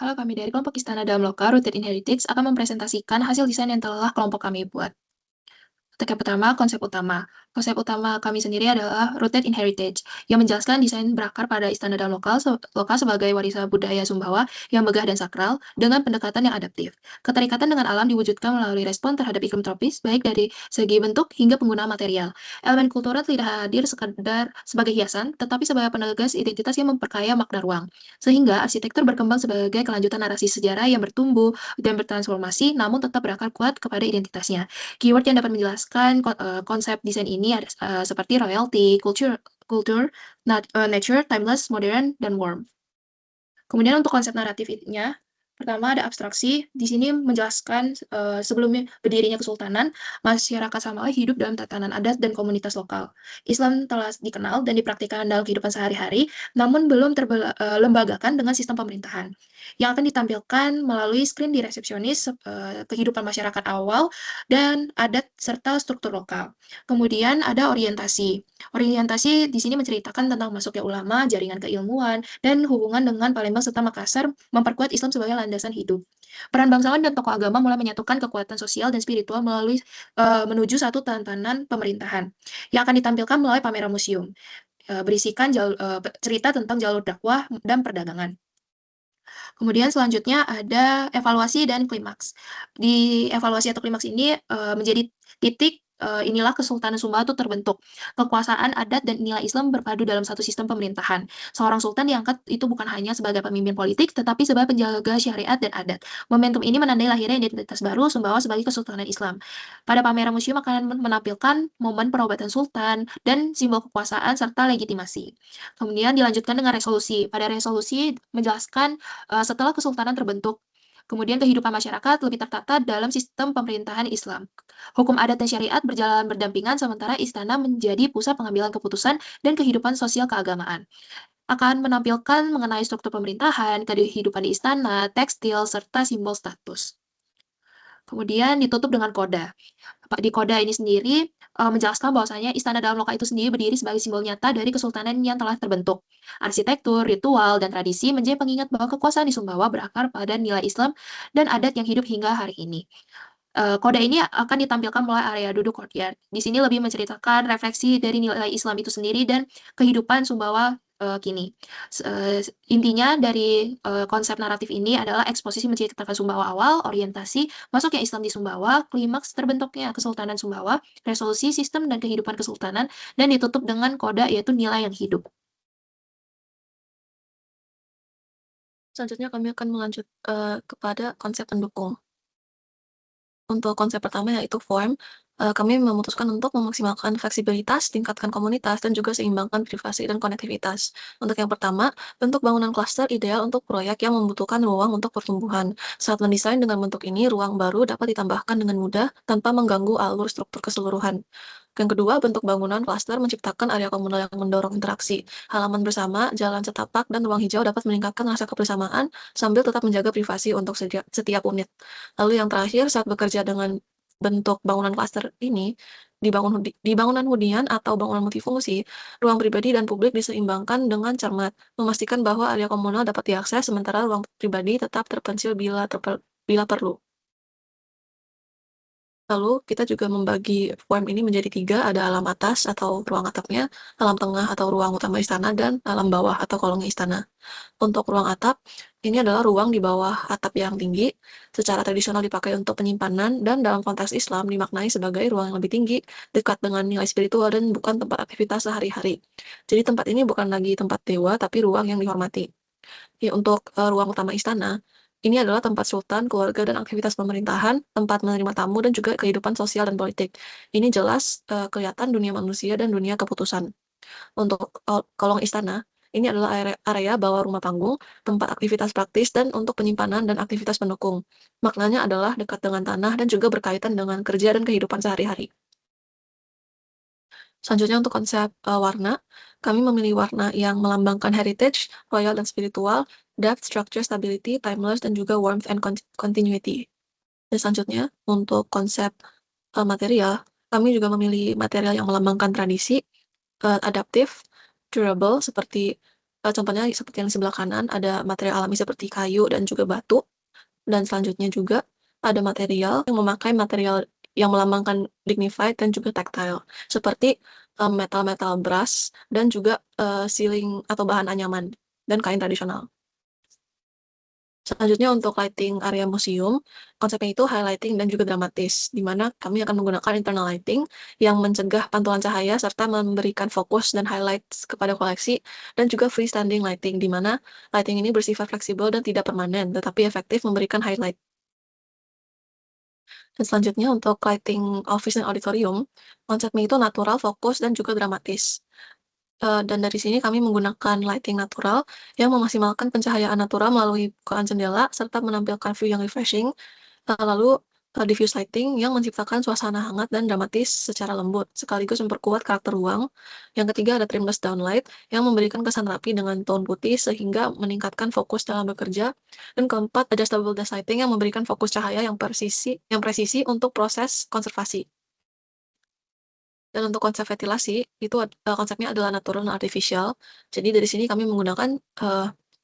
Halo, kami dari kelompok Istana Dalam Loka Rooted in Heritage akan mempresentasikan hasil desain yang telah kelompok kami buat. Untuk yang pertama, konsep utama. Konsep utama kami sendiri adalah Rooted in Heritage, yang menjelaskan desain berakar pada istana dan lokal sebagai warisan budaya Sumbawa yang megah dan sakral dengan pendekatan yang adaptif. Keterikatan dengan alam diwujudkan melalui respon terhadap iklim tropis, baik dari segi bentuk hingga penggunaan material. Elemen kultural tidak hadir sekadar sebagai hiasan, tetapi sebagai penegas identitas yang memperkaya makna ruang. Sehingga arsitektur berkembang sebagai kelanjutan narasi sejarah yang bertumbuh dan bertransformasi, namun tetap berakar kuat kepada identitasnya. Keyword yang dapat menjelaskan konsep desain ini ada seperti royalty, nature, timeless, modern, dan warm. Kemudian untuk konsep naratifnya, pertama ada abstraksi. Di sini menjelaskan sebelumnya berdirinya kesultanan, masyarakat Samawa hidup dalam tatanan adat dan komunitas lokal. Islam telah dikenal dan dipraktikkan dalam kehidupan sehari-hari, namun belum terlembagakan dengan sistem pemerintahan. Yang akan ditampilkan melalui screen di resepsionis, kehidupan masyarakat awal, dan adat serta struktur lokal. Kemudian ada orientasi. Orientasi di sini menceritakan tentang masuknya ulama, jaringan keilmuan, dan hubungan dengan Palembang serta Makassar memperkuat Islam sebagai landasan hidup. Peran bangsawan dan tokoh agama mulai menyatukan kekuatan sosial dan spiritual menuju satu tatanan pemerintahan yang akan ditampilkan melalui pameran museum, berisikan cerita tentang jalur dakwah dan perdagangan. Kemudian selanjutnya ada evaluasi dan klimaks. Di evaluasi atau klimaks ini menjadi titik inilah Kesultanan Sumbawa itu terbentuk. Kekuasaan adat dan nilai Islam berpadu dalam satu sistem pemerintahan. Seorang sultan diangkat itu bukan hanya sebagai pemimpin politik, tetapi sebagai penjaga syariat dan adat. Momentum ini menandai lahirnya identitas baru Sumbawa sebagai Kesultanan Islam. Pada pameran museum akan menampilkan momen perobatan sultan dan simbol kekuasaan serta legitimasi. Kemudian dilanjutkan dengan resolusi. Pada resolusi menjelaskan setelah kesultanan terbentuk, kemudian kehidupan masyarakat lebih tertata dalam sistem pemerintahan Islam. Hukum adat dan syariat berjalan berdampingan sementara istana menjadi pusat pengambilan keputusan dan kehidupan sosial keagamaan. Akan menampilkan mengenai struktur pemerintahan, kehidupan di istana, tekstil, serta simbol status. Kemudian ditutup dengan koda. Di koda ini sendiri menjelaskan bahwasanya istana dalam loka itu sendiri berdiri sebagai simbol nyata dari kesultanan yang telah terbentuk. Arsitektur, ritual, dan tradisi menjadi pengingat bahwa kekuasaan di Sumbawa berakar pada nilai Islam dan adat yang hidup hingga hari ini. Koda ini akan ditampilkan mulai area duduk courtyard. Di sini lebih menceritakan refleksi dari nilai Islam itu sendiri dan kehidupan Sumbawa kini. Intinya dari konsep naratif ini adalah eksposisi menceritakan Sumbawa awal, orientasi, masuknya Islam di Sumbawa, klimaks terbentuknya Kesultanan Sumbawa, resolusi sistem dan kehidupan kesultanan, dan ditutup dengan koda yaitu nilai yang hidup. Selanjutnya kami akan melanjut kepada konsep pendukung. Untuk konsep pertama yaitu form, kami memutuskan untuk memaksimalkan fleksibilitas, tingkatkan komunitas, dan juga seimbangkan privasi dan konektivitas. Untuk yang pertama, bentuk bangunan klaster ideal untuk proyek yang membutuhkan ruang untuk pertumbuhan. Saat mendesain dengan bentuk ini, ruang baru dapat ditambahkan dengan mudah tanpa mengganggu alur struktur keseluruhan. Yang kedua, bentuk bangunan klaster menciptakan area komunal yang mendorong interaksi. Halaman bersama, jalan setapak, dan ruang hijau dapat meningkatkan rasa kebersamaan sambil tetap menjaga privasi untuk setiap unit. Lalu yang terakhir, saat bekerja dengan bentuk bangunan klaster ini, di bangunan hunian atau bangunan multifungsi, ruang pribadi dan publik diseimbangkan dengan cermat, memastikan bahwa area komunal dapat diakses sementara ruang pribadi tetap terpencil bila perlu. Lalu kita juga membagi form ini menjadi 3, ada alam atas atau ruang atapnya, alam tengah atau ruang utama istana, dan alam bawah atau kolongnya istana. Untuk ruang atap, ini adalah ruang di bawah atap yang tinggi, secara tradisional dipakai untuk penyimpanan, dan dalam konteks Islam dimaknai sebagai ruang yang lebih tinggi, dekat dengan nilai spiritual, dan bukan tempat aktivitas sehari-hari. Jadi tempat ini bukan lagi tempat dewa, tapi ruang yang dihormati. Ya, untuk ruang utama istana, ini adalah tempat sultan, keluarga, dan aktivitas pemerintahan, tempat menerima tamu, dan juga kehidupan sosial dan politik. Ini jelas kelihatan dunia manusia dan dunia keputusan. Untuk kolong istana, ini adalah area bawah rumah panggung, tempat aktivitas praktis, dan untuk penyimpanan dan aktivitas pendukung. Maknanya adalah dekat dengan tanah dan juga berkaitan dengan kerja dan kehidupan sehari-hari. Selanjutnya untuk konsep warna, kami memilih warna yang melambangkan heritage, royal dan spiritual, depth, structure, stability, timeless, dan juga warmth and continuity. Dan selanjutnya untuk konsep material, kami juga memilih material yang melambangkan tradisi, adaptif, durable seperti Contohnya seperti yang di sebelah kanan ada material alami seperti kayu dan juga batu, dan selanjutnya juga ada material yang memakai material yang melambangkan dignified dan juga tactile, seperti, metal-metal brass dan juga, sealing atau bahan anyaman dan kain tradisional. Selanjutnya untuk lighting area museum, konsepnya itu highlighting dan juga dramatis, di mana kami akan menggunakan internal lighting yang mencegah pantulan cahaya serta memberikan fokus dan highlights kepada koleksi, dan juga freestanding lighting, di mana lighting ini bersifat fleksibel dan tidak permanen, tetapi efektif memberikan highlight. Dan selanjutnya untuk lighting office dan auditorium, konsepnya itu natural, fokus, dan juga dramatis. Dan dari sini kami menggunakan lighting natural yang memaksimalkan pencahayaan natural melalui bukaan jendela serta menampilkan view yang refreshing. Lalu, diffuse lighting yang menciptakan suasana hangat dan dramatis secara lembut, sekaligus memperkuat karakter ruang. Yang ketiga ada trimless downlight yang memberikan kesan rapi dengan tone putih sehingga meningkatkan fokus dalam bekerja. Dan keempat ada stable dash lighting yang memberikan fokus cahaya yang presisi untuk proses konservasi. Dan untuk konsep ventilasi, itu konsepnya adalah natural dan artificial. Jadi dari sini kami menggunakan,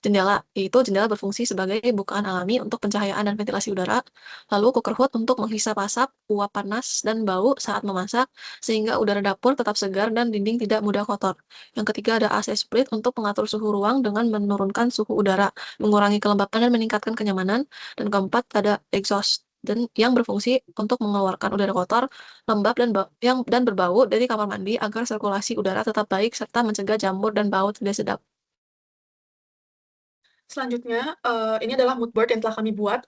jendela, yaitu jendela berfungsi sebagai bukaan alami untuk pencahayaan dan ventilasi udara, lalu cooker hood untuk menghisap asap, uap panas, dan bau saat memasak, sehingga udara dapur tetap segar dan dinding tidak mudah kotor. Yang ketiga ada AC split untuk mengatur suhu ruang dengan menurunkan suhu udara, mengurangi kelembapan dan meningkatkan kenyamanan. Dan keempat ada exhaust yang berfungsi untuk mengeluarkan udara kotor, lembab dan berbau dari kamar mandi agar sirkulasi udara tetap baik serta mencegah jamur dan bau tidak sedap. Selanjutnya, ini adalah mood board yang telah kami buat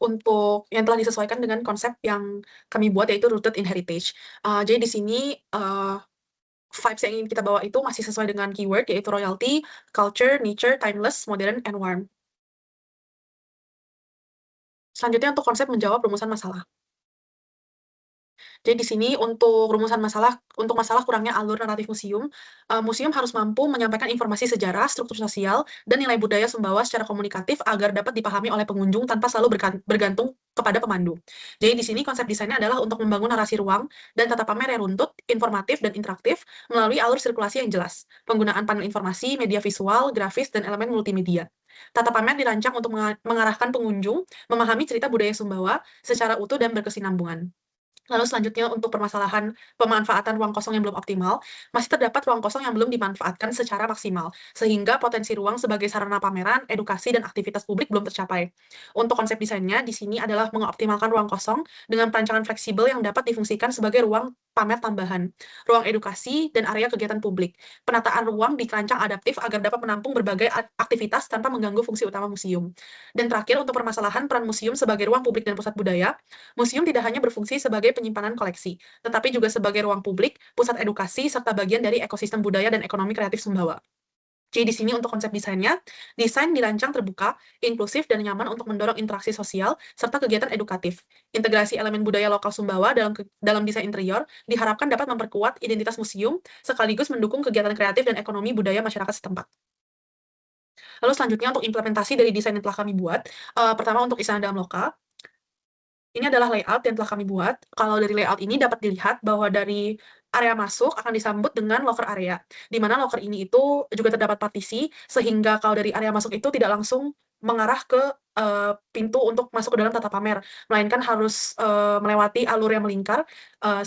yang telah disesuaikan dengan konsep yang kami buat, yaitu rooted in heritage. Jadi di sini, vibes yang ingin kita bawa itu masih sesuai dengan keyword, yaitu royalty, culture, nature, timeless, modern, and warm. Selanjutnya untuk konsep menjawab rumusan masalah. Jadi di sini untuk masalah kurangnya alur naratif museum, museum harus mampu menyampaikan informasi sejarah, struktur sosial, dan nilai budaya Sumbawa secara komunikatif agar dapat dipahami oleh pengunjung tanpa selalu bergantung kepada pemandu. Jadi di sini konsep desainnya adalah untuk membangun narasi ruang dan tata pamer yang runtut, informatif, dan interaktif melalui alur sirkulasi yang jelas, penggunaan panel informasi, media visual, grafis, dan elemen multimedia. Tata pamer dirancang untuk mengarahkan pengunjung memahami cerita budaya Sumbawa secara utuh dan berkesinambungan. Lalu selanjutnya untuk permasalahan pemanfaatan ruang kosong yang belum optimal, masih terdapat ruang kosong yang belum dimanfaatkan secara maksimal, sehingga potensi ruang sebagai sarana pameran, edukasi, dan aktivitas publik belum tercapai. Untuk konsep desainnya, di sini adalah mengoptimalkan ruang kosong dengan perancangan fleksibel yang dapat difungsikan sebagai ruang pamer tambahan, ruang edukasi, dan area kegiatan publik. Penataan ruang dirancang adaptif agar dapat menampung berbagai aktivitas tanpa mengganggu fungsi utama museum. Dan terakhir, untuk permasalahan peran museum sebagai ruang publik dan pusat budaya, museum tidak hanya berfungsi sebagai penyimpanan koleksi, tetapi juga sebagai ruang publik, pusat edukasi, serta bagian dari ekosistem budaya dan ekonomi kreatif Sumbawa. Jadi di sini untuk konsep desainnya, desain dirancang terbuka, inklusif, dan nyaman untuk mendorong interaksi sosial serta kegiatan edukatif. Integrasi elemen budaya lokal Sumbawa dalam desain interior diharapkan dapat memperkuat identitas museum sekaligus mendukung kegiatan kreatif dan ekonomi budaya masyarakat setempat. Lalu selanjutnya untuk implementasi dari desain yang telah kami buat, pertama untuk Istana Dalam Loka, ini adalah layout yang telah kami buat. Kalau dari layout ini dapat dilihat bahwa dari area masuk akan disambut dengan locker area, di mana locker ini itu juga terdapat partisi, sehingga kalau dari area masuk itu tidak langsung mengarah ke pintu untuk masuk ke dalam tata pamer, melainkan harus melewati alur yang melingkar,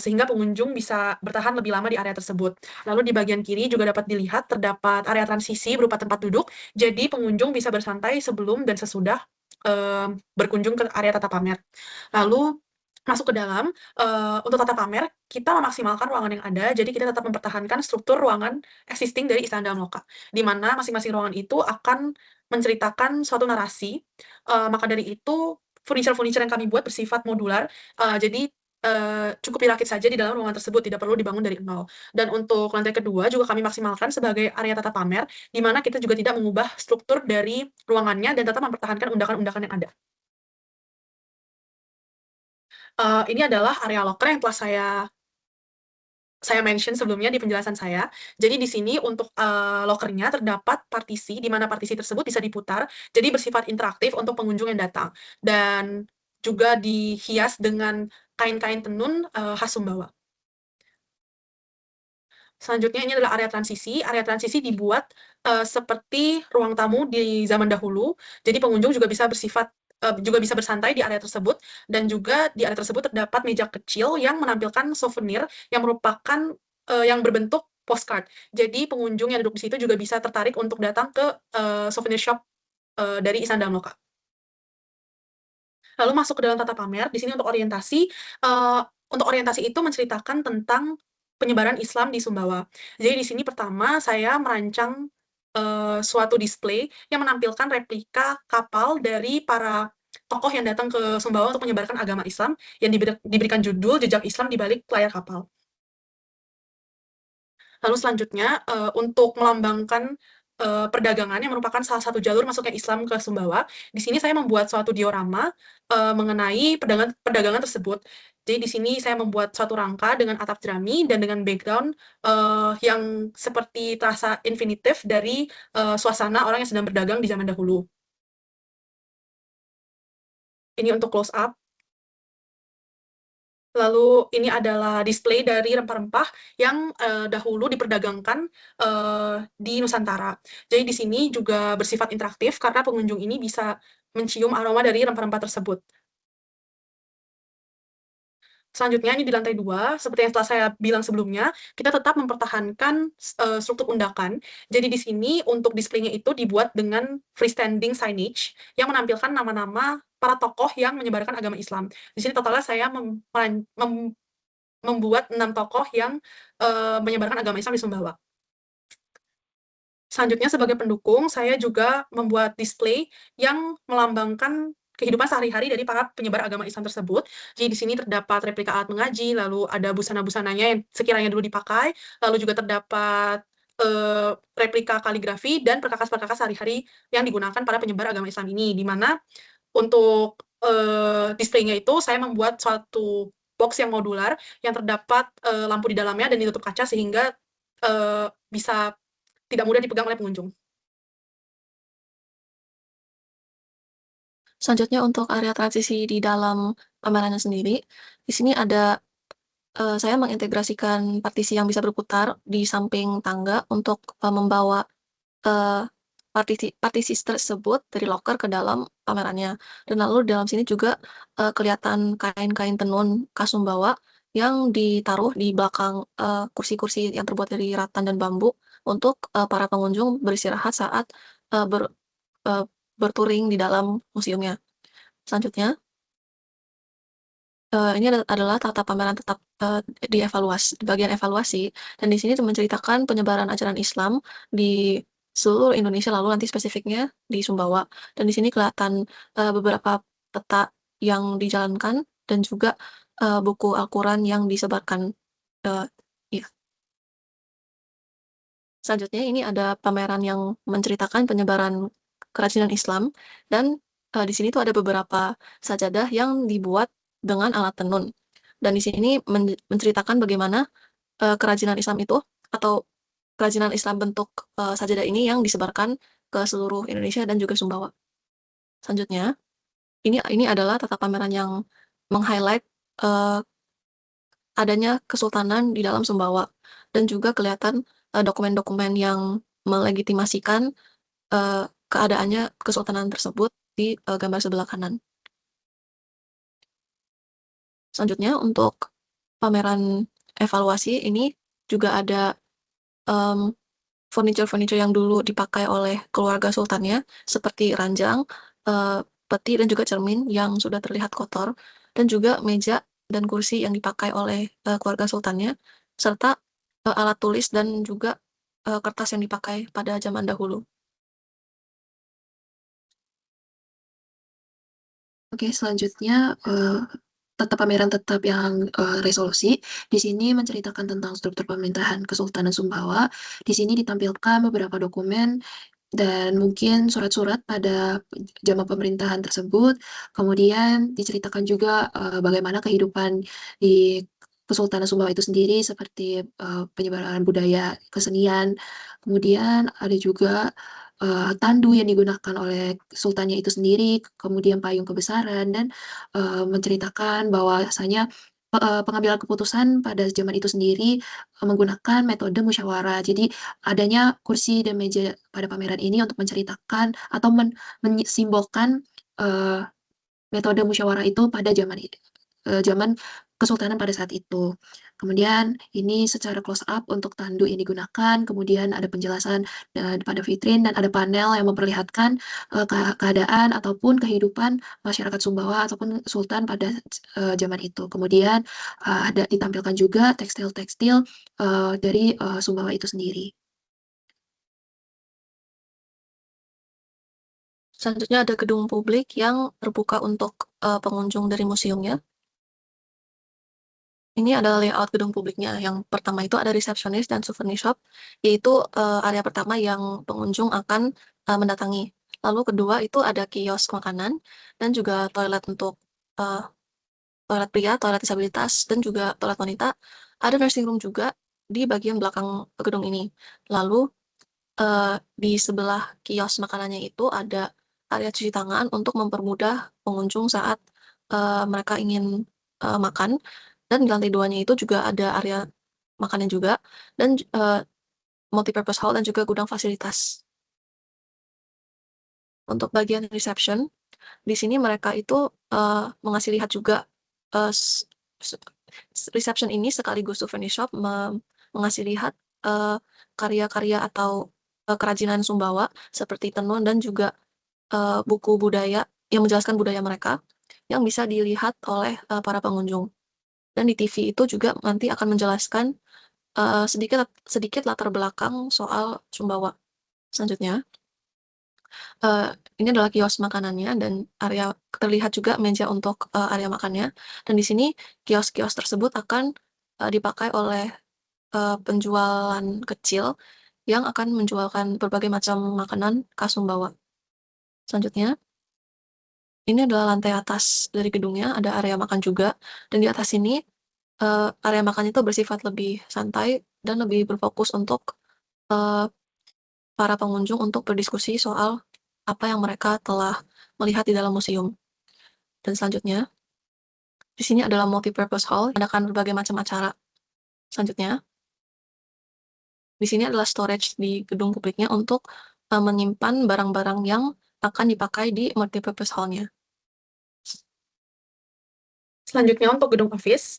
sehingga pengunjung bisa bertahan lebih lama di area tersebut. Lalu di bagian kiri juga dapat dilihat terdapat area transisi berupa tempat duduk, jadi pengunjung bisa bersantai sebelum dan sesudah berkunjung ke area tata pamer. Lalu masuk ke dalam, untuk tata pamer, kita memaksimalkan ruangan yang ada, jadi kita tetap mempertahankan struktur ruangan existing dari Istana Dalam Loka, di mana masing-masing ruangan itu akan menceritakan suatu narasi, maka dari itu furniture-furniture yang kami buat bersifat modular, jadi, cukup dirakit saja di dalam ruangan tersebut, tidak perlu dibangun dari nol. Dan untuk lantai kedua juga kami maksimalkan sebagai area tata pamer, di mana kita juga tidak mengubah struktur dari ruangannya dan tetap mempertahankan undakan-undakan yang ada. Ini adalah area loker yang telah saya mention sebelumnya di penjelasan saya. Jadi di sini untuk, loker-nya terdapat partisi, di mana partisi tersebut bisa diputar, jadi bersifat interaktif untuk pengunjung yang datang. Dan juga dihias dengan kain-kain tenun, khas Sumbawa. Selanjutnya ini adalah area transisi. Area transisi dibuat seperti ruang tamu di zaman dahulu, jadi pengunjung juga bisa bersantai di area tersebut, dan juga di area tersebut terdapat meja kecil yang menampilkan souvenir yang berbentuk postcard. Jadi pengunjung yang duduk di situ juga bisa tertarik untuk datang ke, souvenir shop, dari Isandaam Loka. Lalu masuk ke dalam tata pamer, di sini untuk orientasi itu menceritakan tentang penyebaran Islam di Sumbawa. Jadi di sini pertama saya merancang, suatu display yang menampilkan replika kapal dari para tokoh yang datang ke Sumbawa untuk menyebarkan agama Islam yang diberikan judul Jejak Islam di Balik Layar Kapal. Lalu selanjutnya, untuk melambangkan, perdagangan yang merupakan salah satu jalur masuknya Islam ke Sumbawa, di sini saya membuat suatu diorama, mengenai perdagangan tersebut. Jadi di sini saya membuat suatu rangka dengan atap jerami dan dengan background, yang seperti terasa infinitif dari, suasana orang yang sedang berdagang di zaman dahulu. Ini untuk close up. Lalu ini adalah display dari rempah-rempah yang, dahulu diperdagangkan, di Nusantara. Jadi di sini juga bersifat interaktif karena pengunjung ini bisa mencium aroma dari rempah-rempah tersebut. Selanjutnya ini di lantai 2, seperti yang telah saya bilang sebelumnya, kita tetap mempertahankan struktur undakan. Jadi di sini untuk displaynya itu dibuat dengan freestanding signage yang menampilkan nama-nama para tokoh yang menyebarkan agama Islam. Di sini totalnya saya membuat 6 tokoh yang, menyebarkan agama Islam di Sumbawa. Selanjutnya sebagai pendukung, saya juga membuat display yang melambangkan kehidupan sehari-hari dari para penyebar agama Islam tersebut. Jadi di sini terdapat replika alat mengaji, lalu ada busana-busananya yang sekiranya dulu dipakai, lalu juga terdapat, replika kaligrafi dan perkakas-perkakas sehari-hari yang digunakan para penyebar agama Islam ini. Di mana untuk, displaynya itu saya membuat suatu box yang modular yang terdapat, lampu di dalamnya dan ditutup kaca sehingga, bisa tidak mudah dipegang oleh pengunjung. Selanjutnya untuk area transisi di dalam pamerannya sendiri, di sini ada, saya mengintegrasikan partisi yang bisa berputar di samping tangga untuk, membawa, eee, partisi tersebut dari loker ke dalam pamerannya. Dan lalu dalam sini juga, kelihatan kain-kain tenun khas Sumbawa yang ditaruh di belakang, kursi-kursi yang terbuat dari rattan dan bambu untuk, para pengunjung beristirahat saat, eee, ber eee, bertouring di dalam museumnya. Selanjutnya, ini adalah tata pameran tetap, di bagian evaluasi, dan di sini tuh menceritakan penyebaran ajaran Islam di seluruh Indonesia, lalu nanti spesifiknya di Sumbawa. Dan di sini kelihatan, beberapa peta yang dijalankan dan juga, buku Al-Quran yang disebarkan, eee iya. Selanjutnya ini ada pameran yang menceritakan penyebaran kerajinan Islam dan, di sini tuh ada beberapa sajadah yang dibuat dengan alat tenun. Dan di sini menceritakan bagaimana, kerajinan Islam itu atau kerajinan Islam bentuk, sajadah ini yang disebarkan ke seluruh Indonesia dan juga Sumbawa. Selanjutnya, ini adalah tata pameran yang meng-highlight, eee, adanya kesultanan di dalam Sumbawa dan juga kelihatan, dokumen-dokumen yang melegitimasikan, keadaannya kesultanan tersebut di, gambar sebelah kanan. Selanjutnya untuk pameran evaluasi ini juga ada, mmm, furniture-furniture yang dulu dipakai oleh keluarga sultannya seperti ranjang, peti dan juga cermin yang sudah terlihat kotor, dan juga meja dan kursi yang dipakai oleh, keluarga sultannya, serta, alat tulis dan juga, kertas yang dipakai pada zaman dahulu. Oke, selanjutnya, tata pameran tetap yang, resolusi, di sini menceritakan tentang struktur pemerintahan Kesultanan Sumbawa. Di sini ditampilkan beberapa dokumen dan mungkin surat-surat pada zaman pemerintahan tersebut. Kemudian diceritakan juga, bagaimana kehidupan di Kesultanan Sumbawa itu sendiri seperti, penyebaran budaya, kesenian. Kemudian ada juga, tandu yang digunakan oleh sultannya itu sendiri, kemudian payung kebesaran dan, menceritakan bahwasanya pengambilan keputusan pada zaman itu sendiri, menggunakan metode musyawarah. Jadi adanya kursi dan meja pada pameran ini untuk menceritakan atau mensimbolkan, metode musyawarah itu pada zaman kesultanan pada saat itu. Kemudian ini secara close up untuk tanduk yang digunakan, kemudian ada penjelasan, pada vitrin dan ada panel yang memperlihatkan, keadaan ataupun kehidupan masyarakat Sumbawa ataupun sultan pada, zaman itu. Kemudian, ada ditampilkan juga tekstil-tekstil, dari, Sumbawa itu sendiri. Selanjutnya ada gedung publik yang terbuka untuk, pengunjung dari museumnya. Ini adalah layout gedung publiknya. Yang pertama itu ada resepsionis dan souvenir shop, yaitu, area pertama yang pengunjung akan, mendatangi. Lalu kedua itu ada kios makanan dan juga toilet untuk, eee, toilet pria, toilet disabilitas, dan juga toilet wanita. Ada nursing room juga di bagian belakang gedung ini. Lalu, di sebelah kios makanannya itu ada area cuci tangan untuk mempermudah pengunjung saat, mereka ingin, makan, dan di lantai 2-nya itu juga ada area makannya juga dan multipurpose hall dan juga gudang fasilitas. Untuk bagian reception, di sini mereka itu, mengasih lihat juga, eee, s se reception ini sekaligus souvenir shop mengasih lihat, eee, karya-karya atau, kerajinan Sumbawa seperti tenun dan juga, buku budaya yang menjelaskan budaya mereka, yang bisa dilihat oleh, para pengunjung. Dan di TV itu juga nanti akan menjelaskan, sedikit sedikit latar belakang soal Sumbawa. Selanjutnya, eee, ini adalah kios makanannya dan area terlihat juga meja untuk, area makannya, dan di sini kios-kios tersebut akan, dipakai oleh, penjualan kecil yang akan menjualkan berbagai macam makanan khas Sumbawa. Selanjutnya, ini adalah lantai atas dari gedungnya, ada area makan juga, dan di atas ini, area makannya itu bersifat lebih santai dan lebih berfokus untuk, eee, para pengunjung untuk berdiskusi soal apa yang mereka telah melihat di dalam museum. Dan selanjutnya, di sini adalah multipurpose hall, yang mengadakan berbagai macam acara. Selanjutnya, di sini adalah storage di gedung publiknya untuk, menyimpan barang-barang yang akan dipakai di multipurpose hall-nya. Selanjutnya untuk gedung office,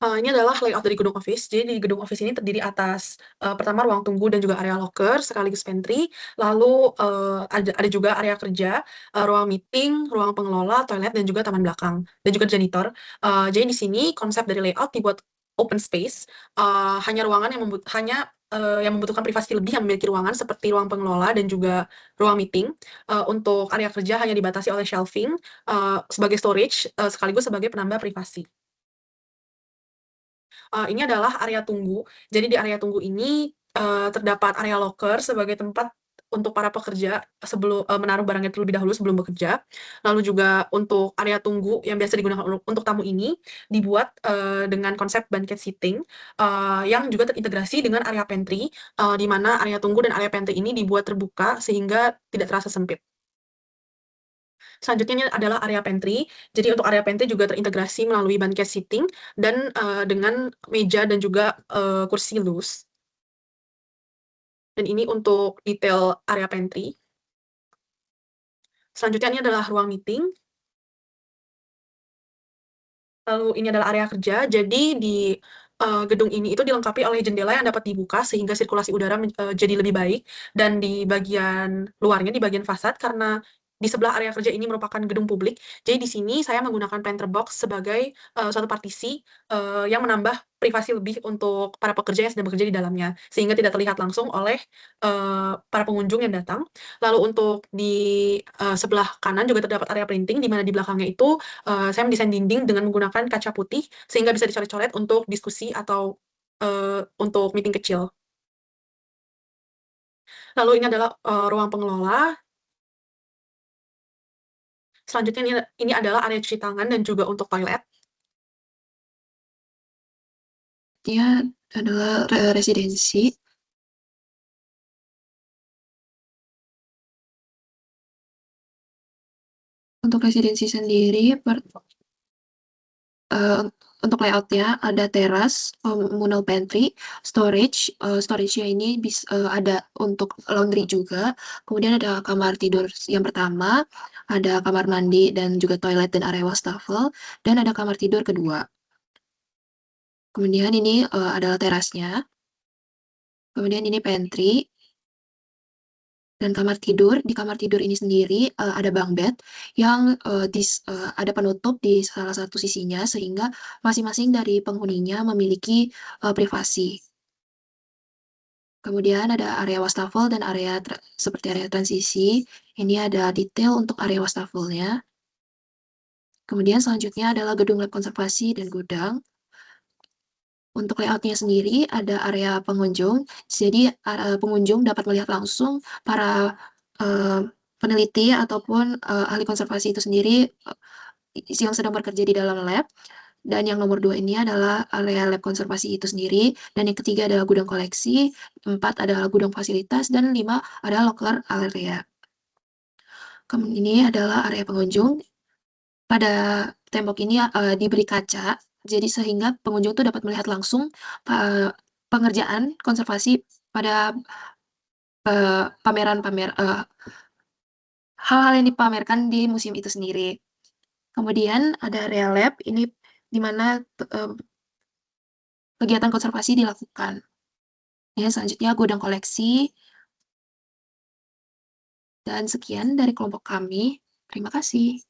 ini adalah layout dari gedung office. Jadi di gedung office ini terdiri atas, pertama ruang tunggu dan juga area loker sekaligus pantry, lalu, ada juga area kerja, ruang meeting, ruang pengelola, toilet, dan juga taman belakang, dan juga janitor. Jadi di sini konsep dari layout dibuat open space, hanya ruangan yang membutuhkan privasi lebih yang memiliki ruangan seperti ruang pengelola dan juga ruang meeting. Untuk area kerja hanya dibatasi oleh shelving, sebagai storage, sekaligus sebagai penambah privasi. Ini adalah area tunggu. Jadi di area tunggu ini, terdapat area loker sebagai tempat untuk para pekerja menaruh barangnya terlebih dahulu sebelum bekerja. Lalu juga untuk area tunggu yang biasa digunakan untuk tamu ini dibuat, dengan konsep banquet seating, yang juga terintegrasi dengan area pantry, di mana area tunggu dan area pantry ini dibuat terbuka sehingga tidak terasa sempit. Selanjutnya ini adalah area pantry. Jadi untuk area pantry juga terintegrasi melalui banquet seating dan, dengan meja dan juga, kursi loose. Dan ini untuk detail area pantry. Selanjutnya ini adalah ruang meeting. Lalu ini adalah area kerja. Jadi di, gedung ini itu dilengkapi oleh jendela yang dapat dibuka sehingga sirkulasi udara jadi lebih baik. Dan di bagian luarnya, di bagian fasad, karena di sebelah area kerja ini merupakan gedung publik, jadi di sini saya menggunakan planter box sebagai, suatu partisi, yang menambah privasi lebih untuk para pekerja yang sedang bekerja di dalamnya, sehingga tidak terlihat langsung oleh, para pengunjung yang datang. Lalu untuk di, sebelah kanan juga terdapat area printing, di mana di belakangnya itu saya mendesain dinding dengan menggunakan kaca putih, sehingga bisa dicoret-coret untuk diskusi atau, untuk meeting kecil. Lalu ini adalah, ruang pengelola, selanjutnya ini adalah area cuci tangan dan juga untuk toilet. Dia adalah residensi. Untuk residensi sendiri Untuk layout-nya ada teras, communal pantry, storage, storage-nya ini ada untuk laundry juga. Kemudian ada kamar tidur yang pertama, ada kamar mandi dan juga toilet dan area wastafel, dan ada kamar tidur kedua. Kemudian ini adalah terasnya. Kemudian ini pantry. Dan kamar tidur, di kamar tidur ini sendiri ada bunk bed yang ada penutup di salah satu sisinya sehingga masing-masing dari penghuninya memiliki privasi. Kemudian ada area wastafel dan area seperti area transisi. Ini ada detail untuk area wastafelnya. Kemudian selanjutnya adalah gedung lab konservasi dan gudang. Untuk layout-nya sendiri ada area pengunjung, jadi pengunjung dapat melihat langsung para peneliti ataupun ahli konservasi itu sendiri yang sedang bekerja di dalam lab. Dan yang nomor 2 ini adalah area lab konservasi itu sendiri, dan yang ketiga adalah gudang koleksi, 4 adalah gudang fasilitas, dan 5 adalah locker area. Kemudian ini adalah area pengunjung. Pada tembok ini diberi kaca, jadi sehingga pengunjung tuh dapat melihat langsung pengerjaan konservasi pada hal-hal yang dipamerkan di museum itu sendiri. Kemudian ada area lab, ini di mana kegiatan konservasi dilakukan. Ya, selanjutnya gudang koleksi. Dan sekian dari kelompok kami. Terima kasih.